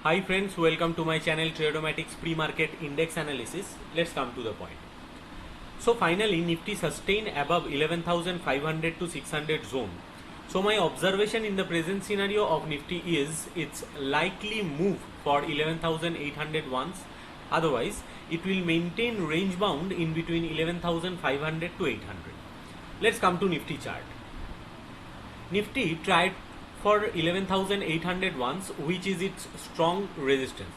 Hi friends, welcome to my channel Tradomatics Pre-Market Index Analysis. Let's come to the point. So finally Nifty sustained above 11,500 to 600 zone. So my observation in the present scenario of Nifty is it's likely move for 11,800 once. Otherwise it will maintain range bound in between 11,500 to 800. Let's come to Nifty chart. Nifty tried for 11,800 once, which is its strong resistance.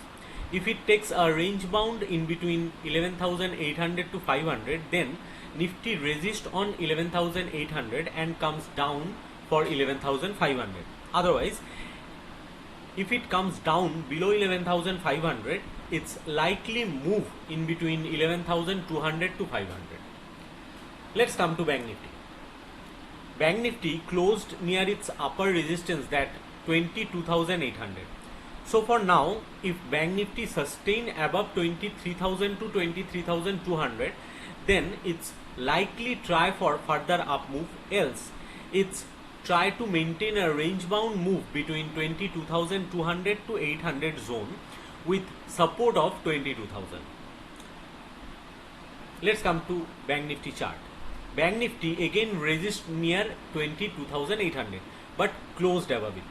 If it takes a range bound in between 11,800 to 500, then Nifty resists on 11,800 and comes down for 11,500. Otherwise, if it comes down below 11,500, it's likely move in between 11,200 to 500. Let's come to Bank Nifty. Bank Nifty closed near its upper resistance, that 22,800. So for now, if Bank Nifty sustain above 23,000 to 23,200, then it's likely try for further up move, else it's try to maintain a range bound move between 22,200 to 800 zone with support of 22,000. Let's come to Bank Nifty chart. Bank Nifty again resist near 22,800 but closed above it.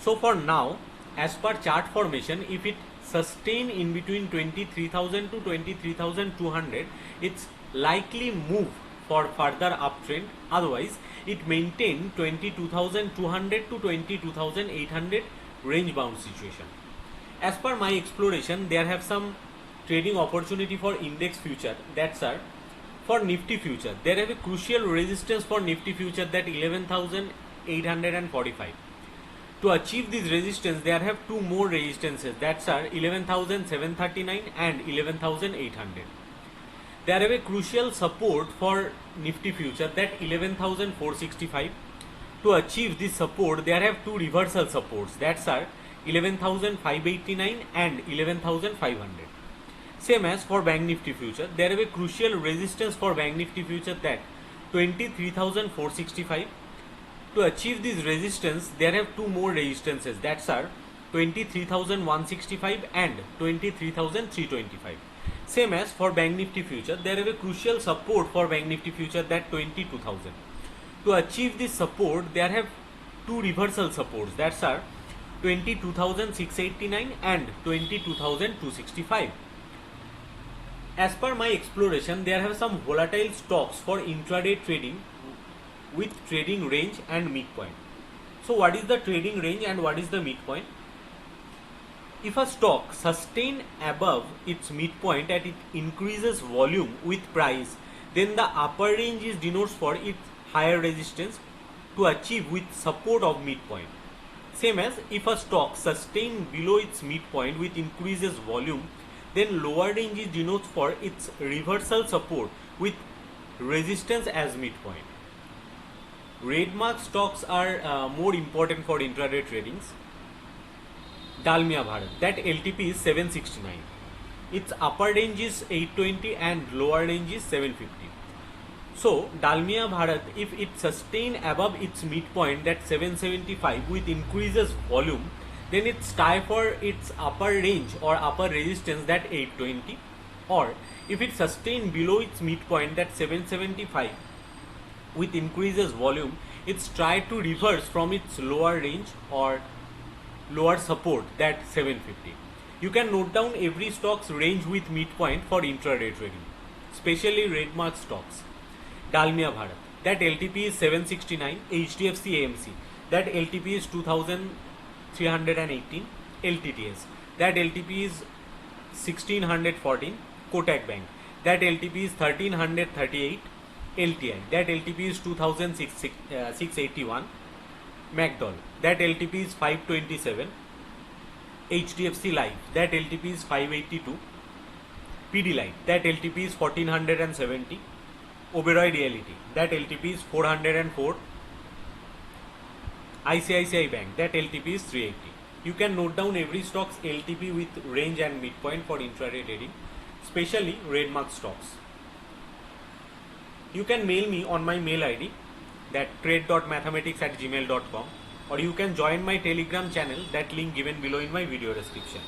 So for now, as per chart formation, if it sustain in between 23,000 to 23,200, it's likely move for further uptrend. Otherwise, it maintain 22,200 to 22,800 range bound situation. As per my exploration, there have some trading opportunity for index future. That's our for Nifty future. There have a crucial resistance for Nifty future, that 11,845. To achieve this resistance, there have two more resistances, that's are 11,739 and 11,800. There have a crucial support for Nifty future, that 11,465. To achieve this support, there have two reversal supports, that's are 11,589 and 11,500. Same as for Bank Nifty future, there have a crucial resistance for Bank Nifty future, that 23,465. To achieve this resistance, there have two more resistances, that's are 23,165 and 23,325. Same as for Bank Nifty future, there have a crucial support for Bank Nifty future, that 22,000. To achieve this support, there have two reversal supports, that's are 22,689 and 22,265. As per my exploration, there have some volatile stocks for intraday trading with trading range and midpoint. So what is the trading range and what is the midpoint? If a stock sustain above its midpoint and it increases volume with price, then the upper range is denotes for its higher resistance to achieve with support of midpoint. Same as if a stock sustain below its midpoint with increases volume, then lower range is denotes for its reversal support with resistance as midpoint. Red mark stocks are more important for intraday tradings. Dalmia Bharat, that LTP is 769. Its upper range is 820 and lower range is 750. So Dalmia Bharat, if it sustain above its midpoint, that 775 with increases volume, then it's tie for its upper range or upper resistance, that 820. Or if it sustain below its midpoint, that 775 with increases volume, it's try to reverse from its lower range or lower support, that 750. You can note down every stock's range with midpoint for intraday trading, especially red mark stocks. Dalmia Bharat, that LTP is 769. HDFC AMC, that LTP is 2,318. LTTS, that LTP is 1,614. Kotak Bank, that LTP is 1,338. LTI, that LTP is 2,681. McDowell, that LTP is 527. HDFC Life, that LTP is 582. Pidilite, that LTP is 1,470. Oberoi Realty, that LTP is 404. ICICI Bank, that LTP is 380. You can note down every stock's LTP with range and midpoint for intraday trading, especially red mark stocks. You can mail me on my mail ID, that trade.mathematics@gmail.com, or you can join my Telegram channel, that link given below in my video description.